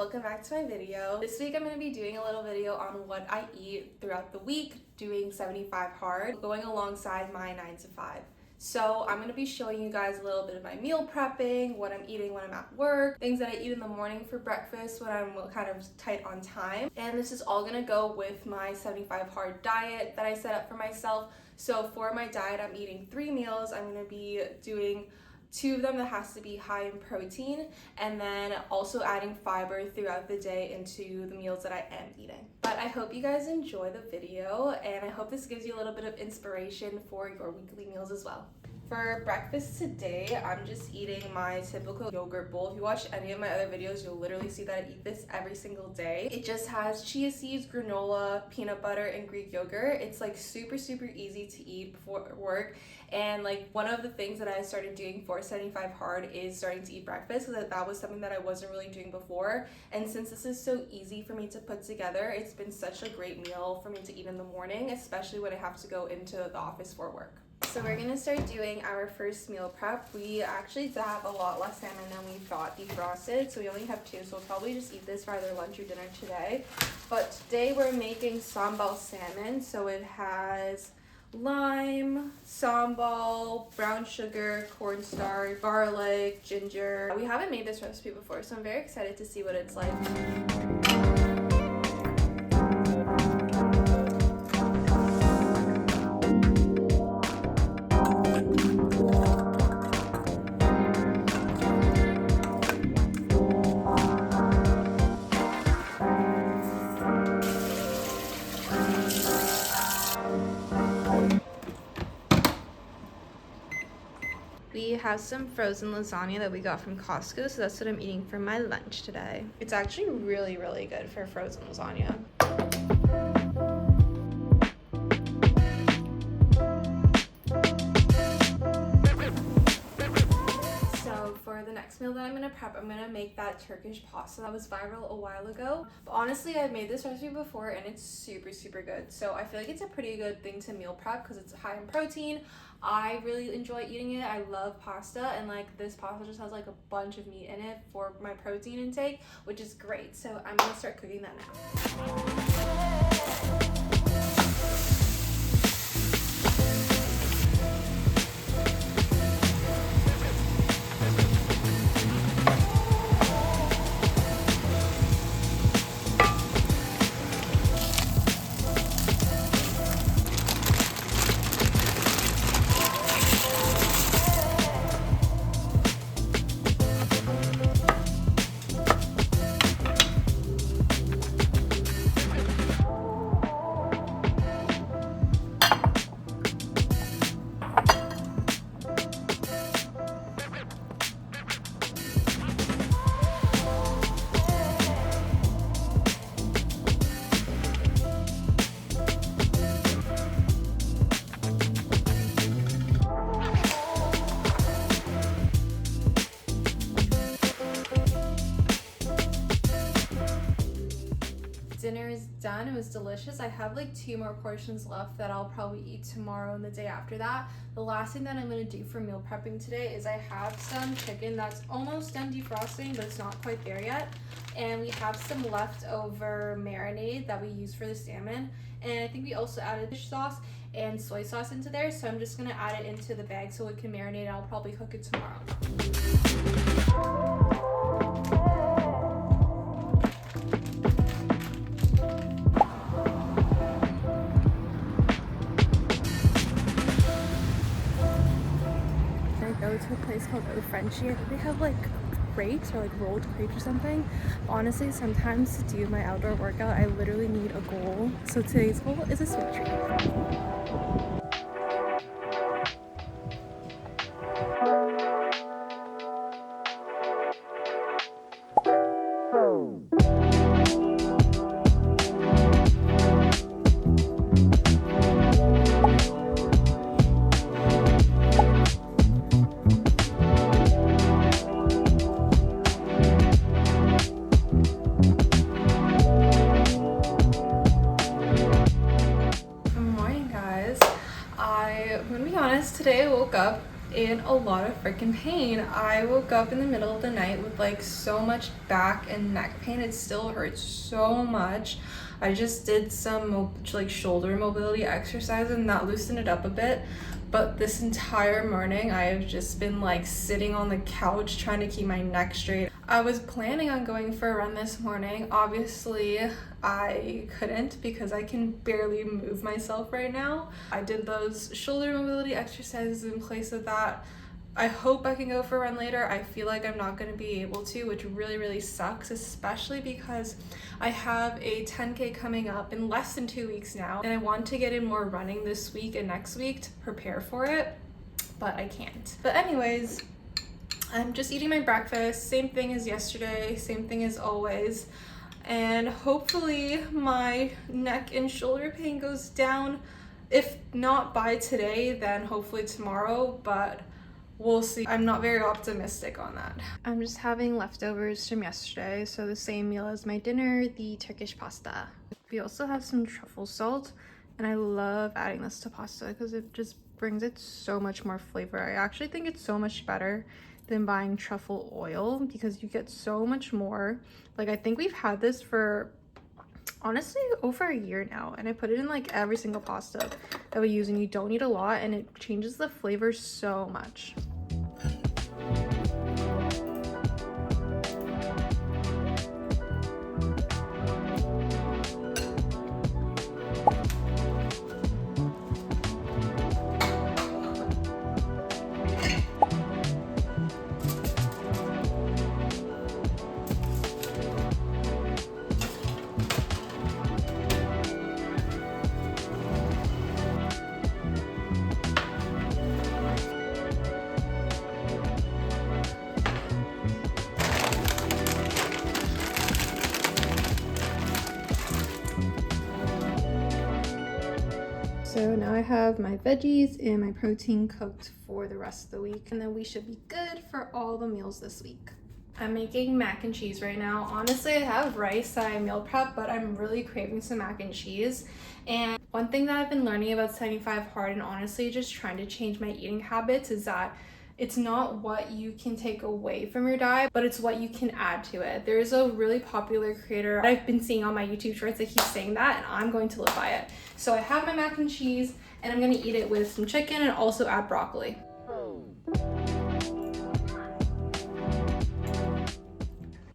welcome back to my video. This week I'm going to be doing a little video on what I eat throughout the week, doing 75 hard, going alongside my 9 to 5. So I'm going to be showing you guys a little bit of my meal prepping, what I'm eating when I'm at work, things that I eat in the morning for breakfast when I'm kind of tight on time. And this is all going to go with my 75 hard diet that I set up for myself. So for my diet, I'm eating 3 meals. I'm going to be doing 2 of them that has to be high in protein, and then also adding fiber throughout the day into the meals that I am eating. But I hope you guys enjoy the video, and I hope this gives you a little bit of inspiration for your weekly meals as well. For breakfast today, I'm just eating my typical yogurt bowl. If you watch any of my other videos, you'll literally see that I eat this every single day. It just has chia seeds, granola, peanut butter, and Greek yogurt. It's like super easy to eat before work. And like one of the things that I started doing for 75 hard is starting to eat breakfast, because that was something that I wasn't really doing before. And since this is so easy for me to put together, it's been such a great meal for me to eat in the morning, especially when I have to go into the office for work. So we're gonna start doing our first meal prep. We actually have a lot less salmon than we thought defrosted, so we only have 2, so we'll probably just eat this for either lunch or dinner today. But today we're making sambal salmon, so it has lime, sambal, brown sugar, cornstarch, garlic, ginger. We haven't made this recipe before, so I'm very excited to see what it's like. We have some frozen lasagna that we got from Costco, so that's what I'm eating for my lunch today. It's actually really good for frozen lasagna. So for the next meal that I'm gonna prep, I'm gonna make that Turkish pasta that was viral a while ago. But honestly, I've made this recipe before and it's super good. So I feel like it's a pretty good thing to meal prep because it's high in protein. I really enjoy eating it. I love pasta, and like this pasta just has like a bunch of meat in it for my protein intake, which is great. So I'm gonna start cooking that now. Dinner is done. It was delicious. I have like 2 more portions left that I'll probably eat tomorrow and the day after that. The last thing that I'm going to do for meal prepping today is I have some chicken that's almost done defrosting, but it's not quite there yet. And we have some leftover marinade that we use for the salmon. And I think we also added fish sauce and soy sauce into there. So I'm just going to add it into the bag so it can marinate, and I'll probably cook it tomorrow. Go to a place called O Frenchie. I think they have like crepes or like rolled crepes or something. Honestly, sometimes to do my outdoor workout, I literally need a goal. So today's goal is a sweet treat. in a lot of freaking pain. I woke up in the middle of the night with like so much back and neck pain. It still hurts so much. I just did some like shoulder mobility exercise and that loosened it up a bit. But this entire morning I have just been like sitting on the couch trying to keep my neck straight. I was planning on going for a run this morning. Obviously I couldn't because I can barely move myself right now. I did those shoulder mobility exercises in place of that. I hope I can go for a run later. I feel like I'm not going to be able to, which really sucks, especially because I have a 10K coming up in less than 2 weeks now, and I want to get in more running this week and next week to prepare for it, but I can't. But anyways, I'm just eating my breakfast, same thing as yesterday, same thing as always, and hopefully my neck and shoulder pain goes down. If not by today, then hopefully tomorrow, but we'll see. I'm not very optimistic on that. I'm just having leftovers from yesterday, so the same meal as my dinner, the Turkish pasta. We also have some truffle salt, and I love adding this to pasta because it just brings it so much more flavor. I actually think it's so much better than buying truffle oil because you get so much more. Like, I think we've had this for honestly over a year now, and I put it in like every single pasta that we use, and you don't need a lot and it changes the flavor so much. So now I have my veggies and my protein cooked for the rest of the week, and then we should be good for all the meals this week. I'm making mac and cheese right now. Honestly, I have rice that I meal prep, but I'm really craving some mac and cheese. And one thing that I've been learning about 75 Hard and honestly just trying to change my eating habits is that it's not what you can take away from your diet, but it's what you can add to it. There's a really popular creator I've been seeing on my YouTube shorts that keeps saying that, and I'm going to live by it. So I have my mac and cheese, and I'm gonna eat it with some chicken and also add broccoli.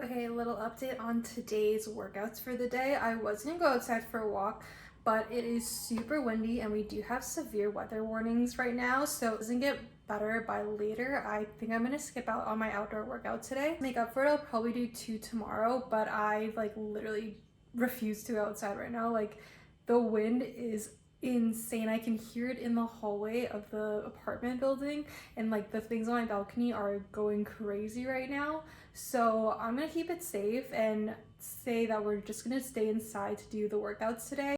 Okay, a little update on today's workouts for the day. I was gonna go outside for a walk, but it is super windy and we do have severe weather warnings right now, so it doesn't get better by later. I think I'm gonna skip out on my outdoor workout today. To make up for it, I'll probably do 2 tomorrow, but I like literally refuse to go outside right now. Like, the wind is insane. I can hear it in the hallway of the apartment building, and like the things on my balcony are going crazy right now. So I'm gonna keep it safe and say that we're just gonna stay inside to do the workouts today.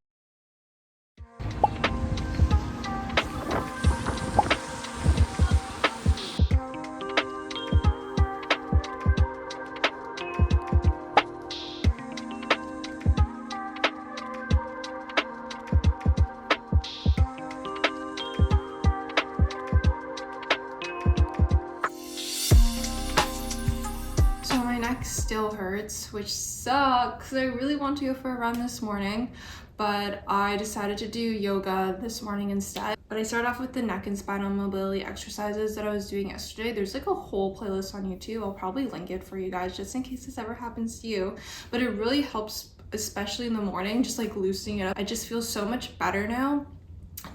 Still hurts, which sucks. I really want to go for a run this morning, but I decided to do yoga this morning instead. But I started off with the neck and spinal mobility exercises that I was doing yesterday. There's like a whole playlist on YouTube. I'll probably link it for you guys just in case this ever happens to you. But it really helps, especially in the morning, just like loosening it up. I just feel so much better now.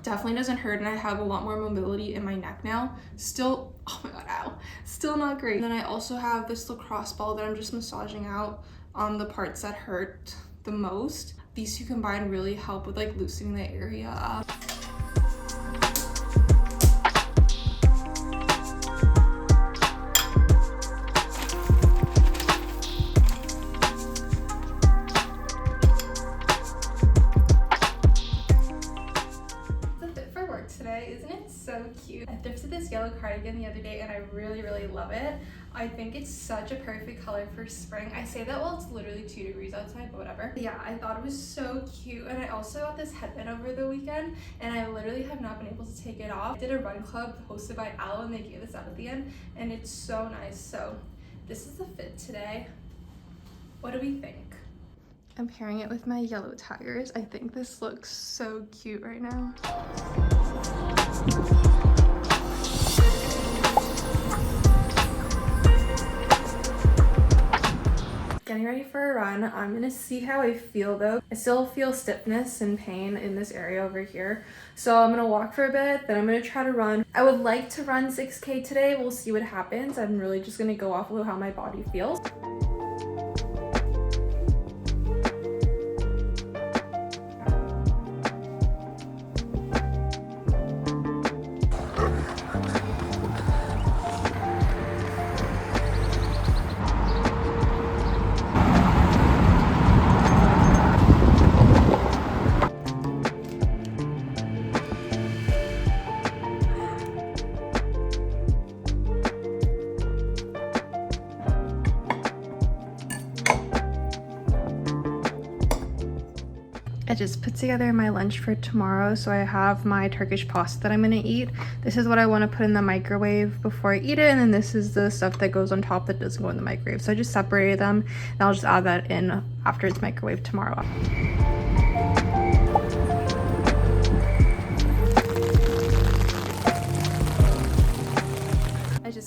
Definitely doesn't hurt, and I have a lot more mobility in my neck now. Still, oh my god, ow, still not great. And then I also have this lacrosse ball that I'm just massaging out on the parts that hurt the most. These two combined really help with like loosening the area up. Today, isn't it so cute? I thrifted this yellow cardigan the other day and I really love it. I think it's such a perfect color for spring. I say that while it's literally 2 degrees outside, but whatever. Yeah, I thought it was so cute. And I also got this headband over the weekend and I literally have not been able to take it off. I did a run club hosted by Al and they gave this out at the end and it's so nice. So this is the fit today. What do we think? I'm pairing it with my yellow tires. I think this looks so cute right now. Getting ready for a run. I'm gonna see how I feel though. I still feel stiffness and pain in this area over here. So I'm gonna walk for a bit, then I'm gonna try to run. I would like to run 6K today. We'll see what happens. I'm really just gonna go off of how my body feels. I just put together my lunch for tomorrow, so I have my Turkish pasta that I'm gonna eat. This is what I want to put in the microwave before I eat it, and then this is the stuff that goes on top that doesn't go in the microwave. So I just separated them, and I'll just add that in after it's microwaved tomorrow.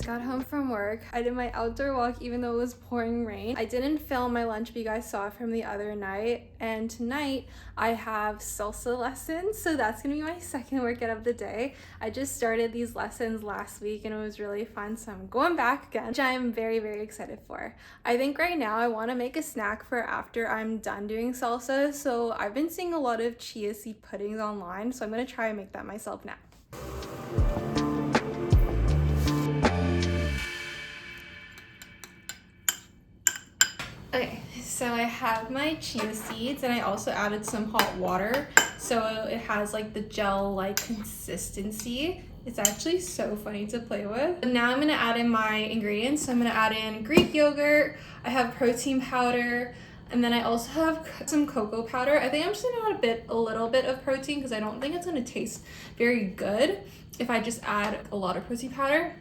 Got home from work. I did my outdoor walk even though it was pouring rain. I didn't film my lunch, but you guys saw it from the other night. And tonight I have salsa lessons, so that's gonna be my second workout of the day. I just started these lessons last week and it was really fun, so I'm going back again, which I'm very excited for. I think right now I want to make a snack for after I'm done doing salsa, so I've been seeing a lot of chia seed puddings online, so I'm gonna try and make that myself now. Okay, so I have my chia seeds and I also added some hot water so it has like the gel-like consistency. It's actually so funny to play with. And now I'm gonna add in my ingredients. So I'm gonna add in Greek yogurt, I have protein powder, and then I also have some cocoa powder. I think I'm just gonna add a little bit of protein because I don't think it's gonna taste very good if I just add a lot of protein powder.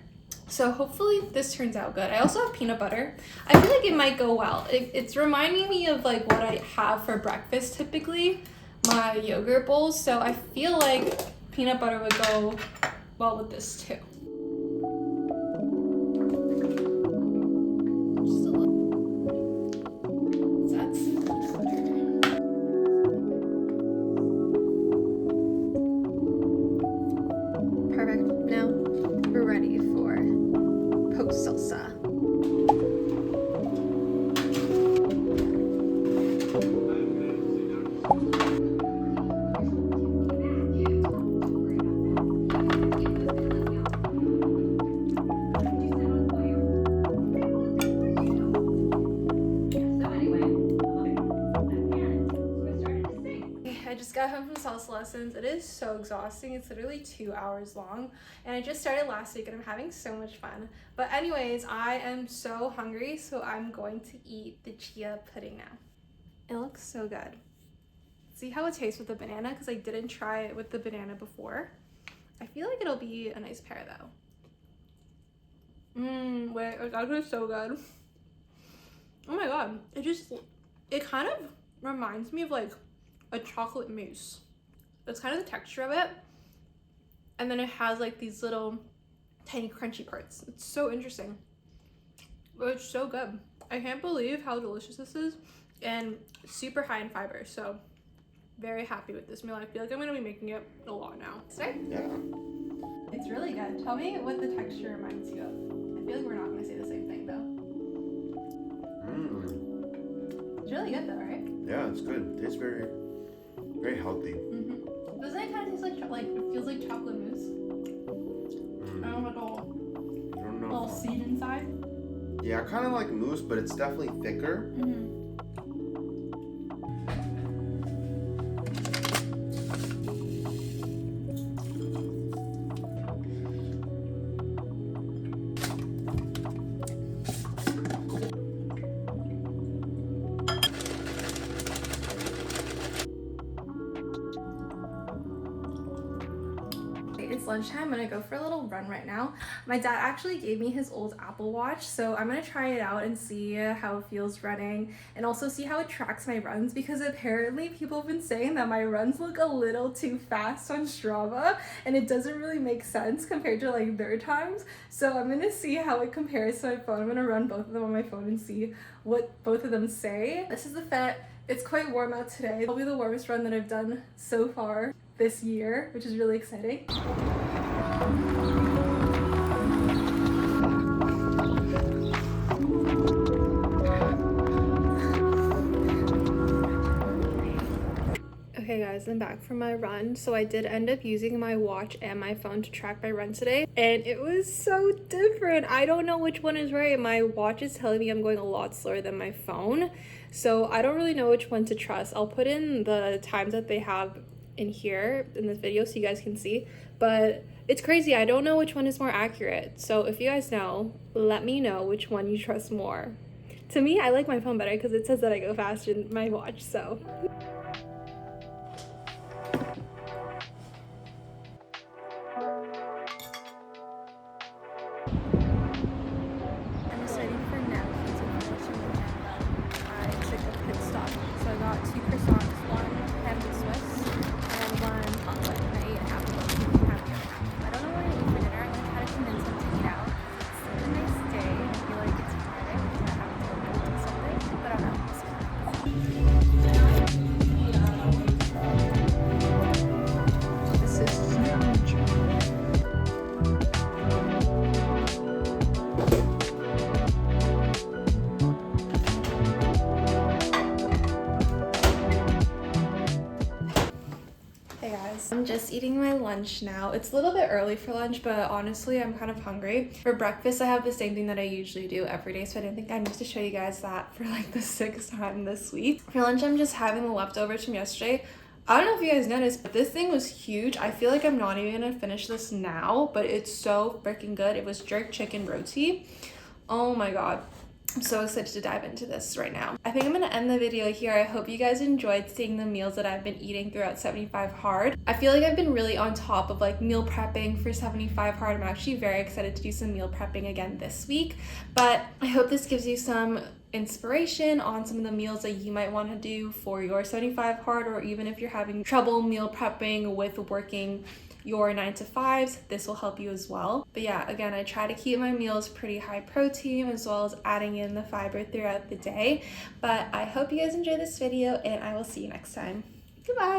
So hopefully this turns out good. I also have peanut butter. I feel like it might go well. It's reminding me of like what I have for breakfast typically, my yogurt bowls. So I feel like peanut butter would go well with this too. Just a little. That's peanut butter. Perfect. Now we're ready for post salsa. I just got home from salsa lessons. It is so exhausting. It's literally 2 hours long and I just started last week and I'm having so much fun. But anyways, I am so hungry, so I'm going to eat the chia pudding now. It looks so good. See how it tastes with the banana, because I didn't try it with the banana before. I feel like it'll be a nice pair though. Wait, it's actually so good. Oh my god, it kind of reminds me of like a chocolate mousse. That's kind of the texture of it, and then it has like these little tiny crunchy parts. It's so interesting, but it's so good. I can't believe how delicious this is, and super high in fiber, so very happy with this meal. I feel like I'm gonna be making it a lot now. Start? Yeah. It's really good. Tell me what the texture reminds you of. I feel like we're not gonna say the same thing though. It's really good though, right? Yeah, it's good. It tastes very healthy. Doesn't it kind of taste like it feels like chocolate mousse? I don't know, little seed inside. Yeah, kind of like mousse, but it's definitely thicker. lunchtime. I'm gonna go for a little run right now. My dad actually gave me his old Apple Watch, so I'm gonna try it out and see how it feels running, and also see how it tracks my runs, because apparently people have been saying that my runs look a little too fast on Strava, and it doesn't really make sense compared to like their times. So I'm gonna see how it compares to my phone. I'm gonna run both of them on my phone and see what both of them say. This is the fit. It's quite warm out today. It'll be the warmest run that I've done so far this year, which is really exciting. Okay guys, I'm back from my run. So I did end up using my watch and my phone to track my run today, and it was so different. I don't know which one is right. My watch is telling me I'm going a lot slower than my phone, so I don't really know which one to trust. I'll put in the times that they have in here in this video so you guys can see, but it's crazy. I don't know which one is more accurate. So if you guys know, let me know which one you trust more. To me, I like my phone better because it says that I go faster than my watch, so. I'm just waiting for napkins and finishing the gym, but I took a pit stop. So I got 2 croissants, 1 ham and Swiss, and then 1 chocolate, and I ate half of them, so you can have the other half. I don't know what I'm gonna eat for dinner. I'm gonna try to convince him to eat out. It's such a nice day. I feel like it's Friday, and I haven't told him to do something, but I don't know. We'll see. This is huge. Hey guys, I'm just eating my lunch now. It's a little bit early for lunch, but honestly, I'm kind of hungry. For breakfast, I have the same thing that I usually do every day, so I didn't think I needed to show you guys that for like the 6th time this week. For lunch, I'm just having the leftovers from yesterday. I don't know if you guys noticed, but this thing was huge. I feel like I'm not even gonna finish this now, but it's so freaking good. It was jerk chicken roti. Oh my god. I'm so excited to dive into this right now. I think I'm gonna end the video here. I hope you guys enjoyed seeing the meals that I've been eating throughout 75 Hard. I feel like I've been really on top of like meal prepping for 75 Hard. I'm actually very excited to do some meal prepping again this week, but I hope this gives you some inspiration on some of the meals that you might want to do for your 75 Hard, or even if you're having trouble meal prepping with working your 9 to 5s, this will help you as well. But yeah, again, I try to keep my meals pretty high protein, as well as adding in the fiber throughout the day. But I hope you guys enjoyed this video, and I will see you next time. Goodbye.